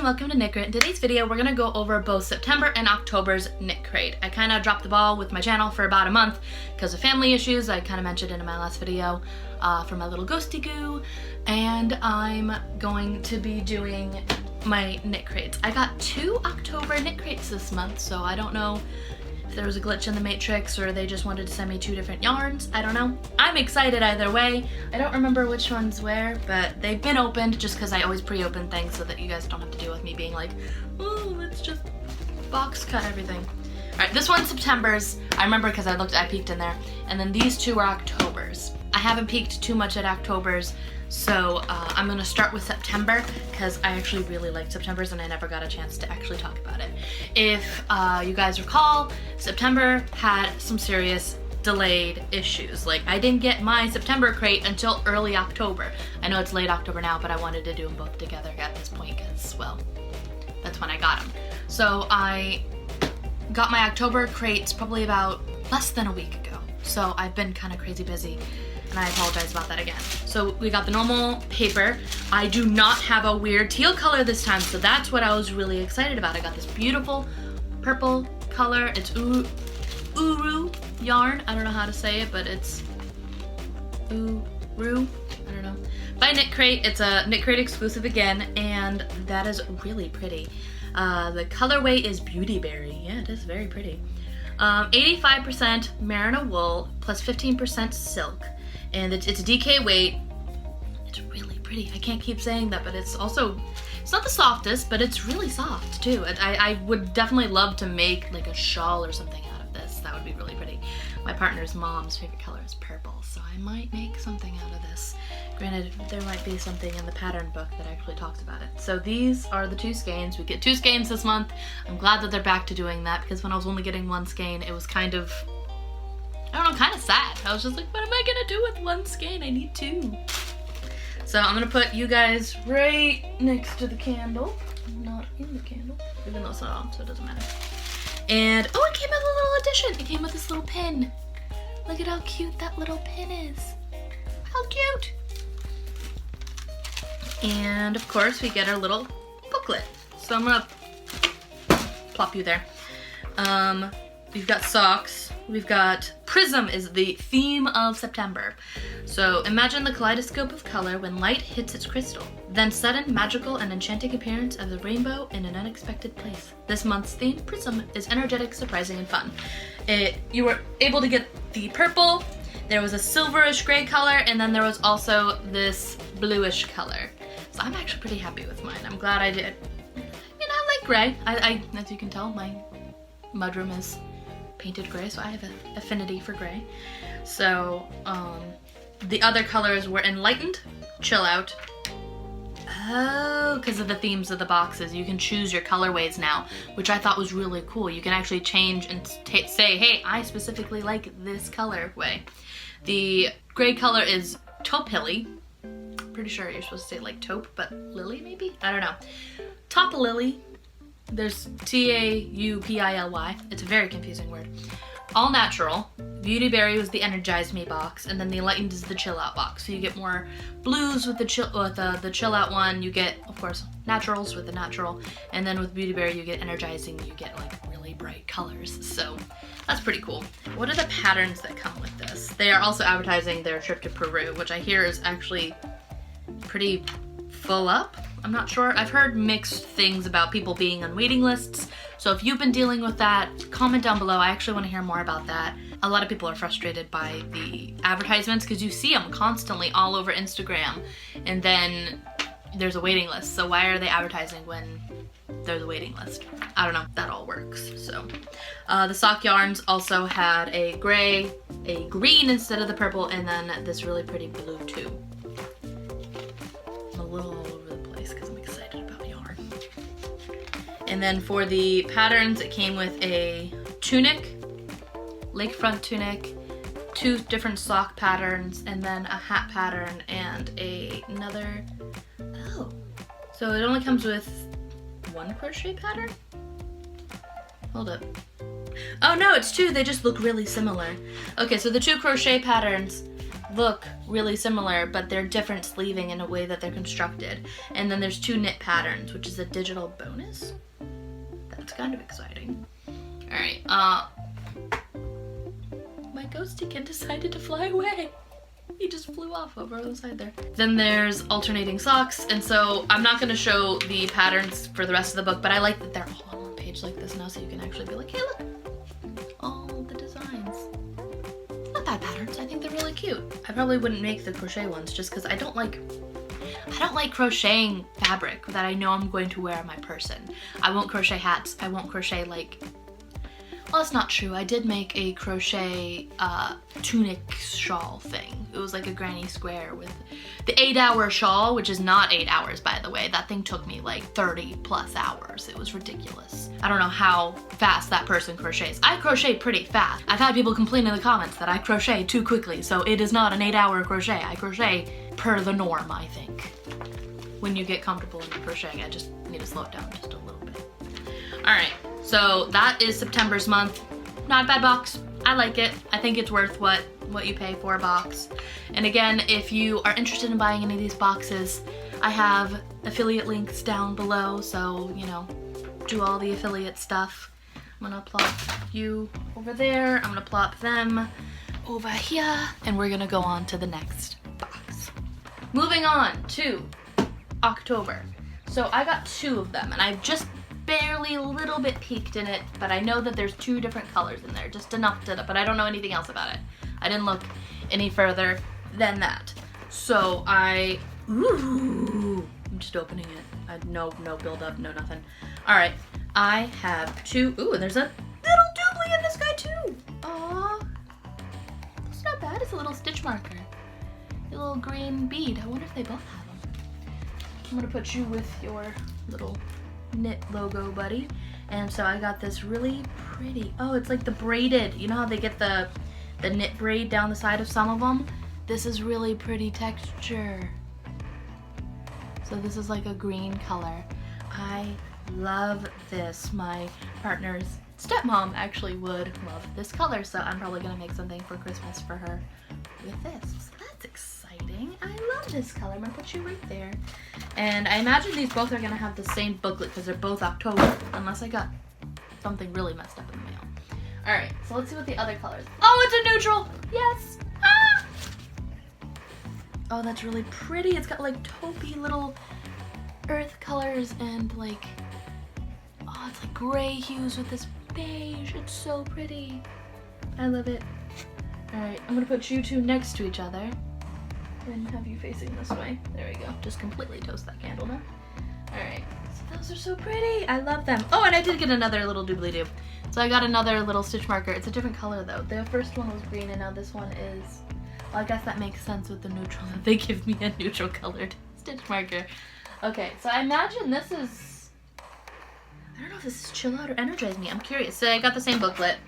and welcome to KnitCrate. In today's video, we're gonna go over both September and October's KnitCrate. I kind of dropped the ball with my channel for about a month because of family issues. I kind of mentioned in my last video for my little ghosty goo, and I'm going to be doing my KnitCrates. I got 2 October KnitCrates this month, so I don't know if there was a glitch in the matrix or they just wanted to send me 2 different yarns. I don't know. I'm excited either way. I don't remember which one's where, but they've been opened just because I always pre-open things so that you guys don't have to deal with me being like, oh, let's just box cut everything. All right, this one's September's. I remember because I peeked in there. And then these 2 are October's. I haven't peeked too much at October's, so I'm gonna start with September because I actually really liked September's and I never got a chance to actually talk about it. If you guys recall, September had some serious delayed issues. Like, I didn't get my September crate until early October. I know it's late October now, but I wanted to do them both together at this point because, well, that's when I got them. So I got my October crates probably about less than a week ago. So I've been kind of crazy busy, and I apologize about that again. So we got the normal paper. I do not have a weird teal color this time, so that's what I was really excited about. I got this beautiful purple color. It's Uru yarn. I don't know how to say it, but it's Uru. I don't know. By KnitCrate. It's a KnitCrate exclusive again, and that is really pretty. The colorway is Beauty Berry. Yeah, it is very pretty. 85% merino wool plus 15% silk. And it's a DK weight. It's really pretty. I can't keep saying that, but it's also, it's not the softest, but it's really soft too. I would definitely love to make like a shawl or something out of this. That would be really pretty. My partner's mom's favorite color is purple, so I might make something out of this. Granted, there might be something in the pattern book that actually talks about it. So these are the 2 skeins. We get 2 skeins this month. I'm glad that they're back to doing that because when I was only getting 1 skein, it was kind of, I don't know, kind of sad. I was just like, what am I gonna do with 1 skein? I need 2. So I'm gonna put you guys right next to the candle. Not in the candle, even though it's not on, so it doesn't matter. And, oh, it came with a little addition. It came with this little pin. Look at how cute that little pin is. How cute. And of course we get our little booklet. So I'm gonna plop you there. We've got socks. We've got Prism is the theme of September. So imagine the kaleidoscope of color when light hits its crystal. Then sudden magical and enchanting appearance of the rainbow in an unexpected place. This month's theme, Prism, is energetic, surprising, and fun. You were able to get the purple, there was a silverish gray color, and then there was also this bluish color. So I'm actually pretty happy with mine. I'm glad I did. You know, I like gray. I as you can tell, my mudroom is painted gray, so I have an affinity for gray. So the other colors were Enlightened, Chill Out. Oh, because of the themes of the boxes, you can choose your colorways now, which I thought was really cool. You can actually change and say, hey, I specifically like this colorway. The gray color is Taupe Lily. Pretty sure you're supposed to say like taupe, but lily maybe? I don't know. Taupe Lily. There's Taupily. It's a very confusing word. All natural. Beauty Berry was the Energize Me box, and then the Enlightened is the Chill Out box. So you get more blues with the Chill Out one. You get, of course, naturals with the natural, and then with Beauty Berry you get energizing. You get like really bright colors. So that's pretty cool. What are the patterns that come with this? They are also advertising their trip to Peru, which I hear is actually pretty full up. I'm not sure. I've heard mixed things about people being on waiting lists. So if you've been dealing with that, comment down below. I actually want to hear more about that. A lot of people are frustrated by the advertisements because you see them constantly all over Instagram, and then there's a waiting list. So why are they advertising when there's a waiting list? I don't know. That all works. So the sock yarns also had a gray, a green instead of the purple, and then this really pretty blue too. I'm a little all over the place because I'm excited about yarn. And then for the patterns, it came with a tunic, lakefront tunic, 2 different sock patterns, and then a hat pattern and another. Oh, so it only comes with 1 crochet pattern? Hold up. Oh no, it's 2. They just look really similar. Okay, so the 2 crochet patterns look really similar, but they're different sleeving in a way that they're constructed. And then there's 2 knit patterns, which is a digital bonus. That's kind of exciting. All right, my ghostykin decided to fly away. He just flew off over on the side there. Then there's alternating socks, and so I'm not gonna show the patterns for the rest of the book, but I like that they're all on one page like this now, so you can actually be like, hey look, all the designs. Not bad patterns, I think they're really cute. I probably wouldn't make the crochet ones just because I don't like crocheting fabric that I know I'm going to wear on my person. I won't crochet hats, I won't crochet like, well, that's not true. I did make a crochet tunic shawl thing. It was like a granny square with the 8-hour shawl, which is not 8 hours, by the way. That thing took me like 30 plus hours. It was ridiculous. I don't know how fast that person crochets. I crochet pretty fast. I've had people complain in the comments that I crochet too quickly, so it is not an 8-hour crochet. I crochet per the norm, I think. When you get comfortable in crocheting, I just need to slow it down just a little bit. All right. So that is September's month. Not a bad box. I like it. I think it's worth what you pay for a box. And again, if you are interested in buying any of these boxes, I have affiliate links down below, so, you know, do all the affiliate stuff. I'm gonna plop you over there. I'm gonna plop them over here, and we're gonna go on to the next box. Moving on to October. So I got 2 of them, and I've just barely a little bit peeked in it, but I know that there's 2 different colors in there, just enough to, but I don't know anything else about it. I didn't look any further than that. So ooh, I'm just opening it. No build up, no nothing. All right, I have 2, ooh, and there's a little doobly in this guy too. Aw, it's not bad, it's a little stitch marker. A little green bead, I wonder if they both have them. I'm gonna put you with your little knit logo buddy, and so I got this really pretty, oh, it's like the braided, you know how they get the knit braid down the side of some of them? This is really pretty texture. So this is like a green color. I love this. My partner's stepmom actually would love this color, so I'm probably gonna make something for Christmas for her with this. So that's exciting. I love this color. I'm gonna put you right there. And I imagine these both are gonna have the same booklet because they're both October, unless I got something really messed up in the mail. All right, so let's see what the other colors. Oh, it's a neutral. Yes. Ah! Oh, that's really pretty. It's got like taupey little earth colors and like, oh, it's like gray hues with this beige. It's so pretty. I love it. All right, I'm gonna put you 2 next to each other and have you facing this way. There we go. Just completely toast that candle now. All right, so those are so pretty. I love them. Oh, and I did get another little doobly-doo. So I got another little stitch marker. It's a different color though. The first one was green and now this one is, well, I guess that makes sense with the neutral. They give me a neutral colored stitch marker. Okay, so I imagine this is, I don't know if this is Chill Out or Energize Me. I'm curious. So I got the same booklet,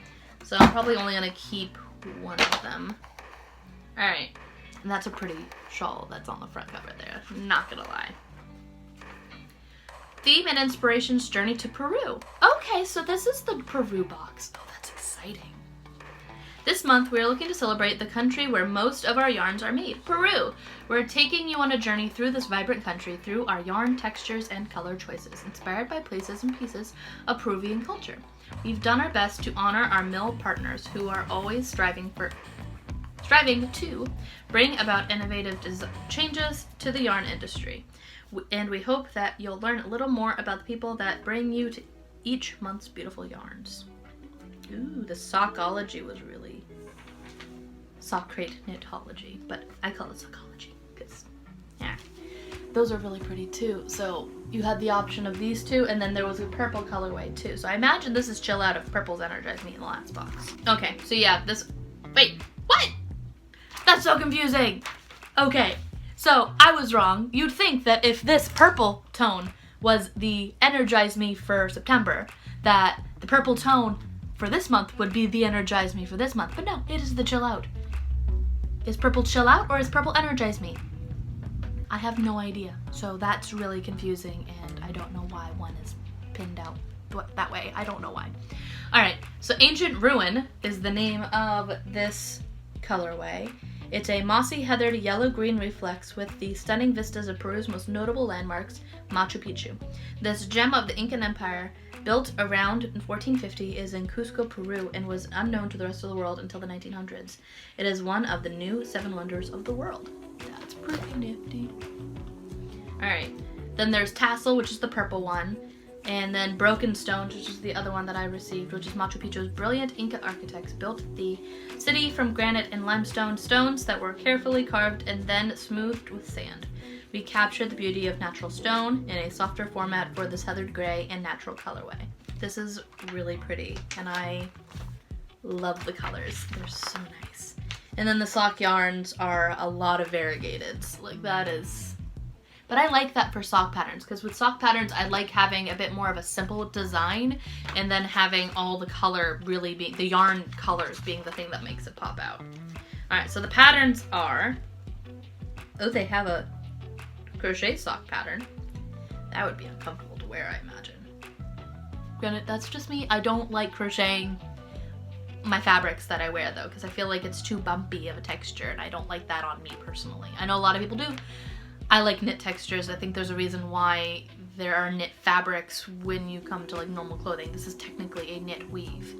so I'm probably only gonna keep one of them. All right, and that's a pretty shawl that's on the front cover there. Not gonna lie. Theme and Inspirations Journey to Peru. Okay, so this is the Peru box. Oh, that's exciting. This month, we're looking to celebrate the country where most of our yarns are made, Peru. We're taking you on a journey through this vibrant country through our yarn textures and color choices, inspired by places and pieces of Peruvian culture. We've done our best to honor our mill partners who are always striving to bring about innovative changes to the yarn industry. And we hope that you'll learn a little more about the people that bring you to each month's beautiful yarns. Ooh, the sockology was really KnitCrate knitology, but I call it sockology because, yeah, those are really pretty too. So you had the option of these 2, and then there was a purple colorway too. So I imagine this is Chill Out if purple's Energize Me in the last box. Okay, so yeah, wait, what? That's so confusing. Okay. So I was wrong. You'd think that if this purple tone was the Energize Me for September, that the purple tone for this month would be the Energize Me for this month. But no, it is the Chill Out. Is purple Chill Out or is purple Energize Me? I have no idea. So that's really confusing, and I don't know why one is pinned out that way. I don't know why. All right, so Ancient Ruin is the name of this colorway. It's a mossy heathered yellow-green reflex with the stunning vistas of Peru's most notable landmarks, Machu Picchu. This gem of the Incan Empire, built around 1450, is in Cusco, Peru, and was unknown to the rest of the world until the 1900s. It is one of the new 7 wonders of the world. That's pretty nifty. Alright, then there's Tassel, which is the purple one, and then Broken Stones, which is the other one that I received, which is Machu Picchu's brilliant Inca architects built the city from granite and limestone stones that were carefully carved and then smoothed with sand. We captured the beauty of natural stone in a softer format for this heathered gray and natural colorway. This is really pretty, and I love the colors. They're so nice. And then the sock yarns are a lot of variegateds. Like, that is... But I like that for sock patterns, because with sock patterns, I like having a bit more of a simple design and then having all the color really being, the yarn colors being the thing that makes it pop out. Alright, so the patterns are, oh, they have a crochet sock pattern. That would be uncomfortable to wear, I imagine. Granted, that's just me. I don't like crocheting my fabrics that I wear though, because I feel like it's too bumpy of a texture and I don't like that on me personally. I know a lot of people do. I like knit textures. I think there's a reason why there are knit fabrics when you come to like normal clothing. This is technically a knit weave.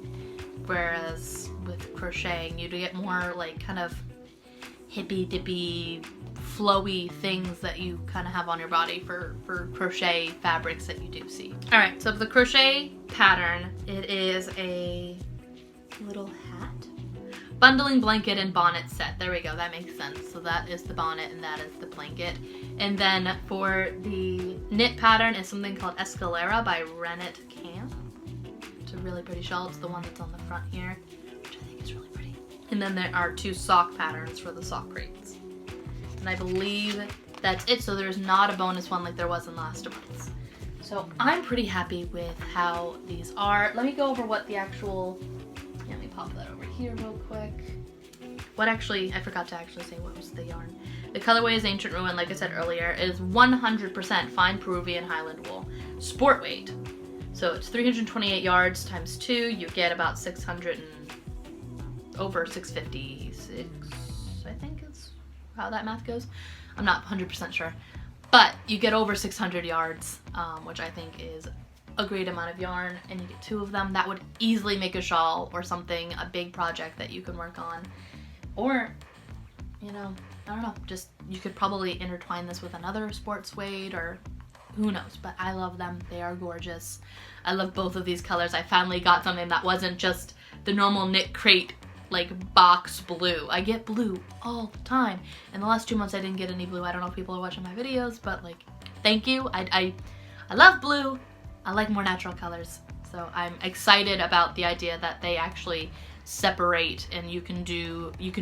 Whereas with crocheting, you do get more like kind of hippy dippy, flowy things that you kind of have on your body for crochet fabrics that you do see. Alright, so the crochet pattern, it is a little hat. Bundling blanket and bonnet set. There we go, that makes sense. So that is the bonnet and that is the blanket. And then for the knit pattern is something called Escalera by Rennet Camp. It's a really pretty shawl. It's the one that's on the front here, which I think is really pretty. And then there are 2 sock patterns for the sock crates. And I believe that's it. So there's not a bonus one like there was in last month's. So I'm pretty happy with how these are. Let me go over what the actual, let me pop that over here real quick. What actually, I forgot to actually say what was the yarn. The colorway is Ancient Ruin, like I said earlier, is 100% fine Peruvian Highland wool. Sport weight. So it's 328 yards times 2, you get about 600 and over 656, I think is how that math goes. I'm not 100% sure. But you get over 600 yards, which I think is a great amount of yarn, and you get 2 of them. That would easily make a shawl or something, a big project that you can work on. Or, you know, I don't know, just you could probably intertwine this with another sport suede or who knows, but I love them. They are gorgeous. I love both of these colors. I finally got something that wasn't just the normal KnitCrate like box blue. I get blue all the time. In the last 2 months I didn't get any blue. I don't know if people are watching my videos, but like, thank you. I love blue. I like more natural colors. So I'm excited about the idea that they actually separate and you can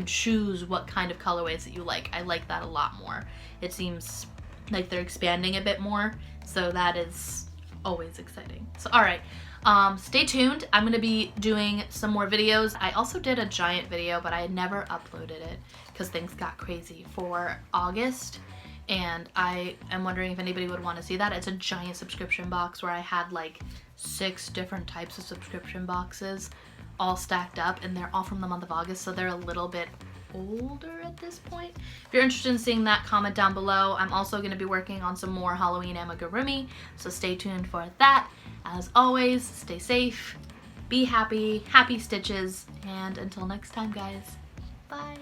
choose what kind of colorways that you like. I like that a lot more. It seems like they're expanding a bit more, so that is always exciting. So alright, stay tuned. I'm gonna be doing some more videos. I also did a giant video, but I had never uploaded it because things got crazy for August, and I am wondering if anybody would want to see that. It's a giant subscription box where I had like 6 different types of subscription boxes all stacked up, and they're all from the month of August, so they're a little bit older at this point. If you're interested in seeing that, comment down below. I'm also going to be working on some more Halloween amigurumi, so stay tuned for that. As always, stay safe, be happy, happy stitches, and until next time guys, bye!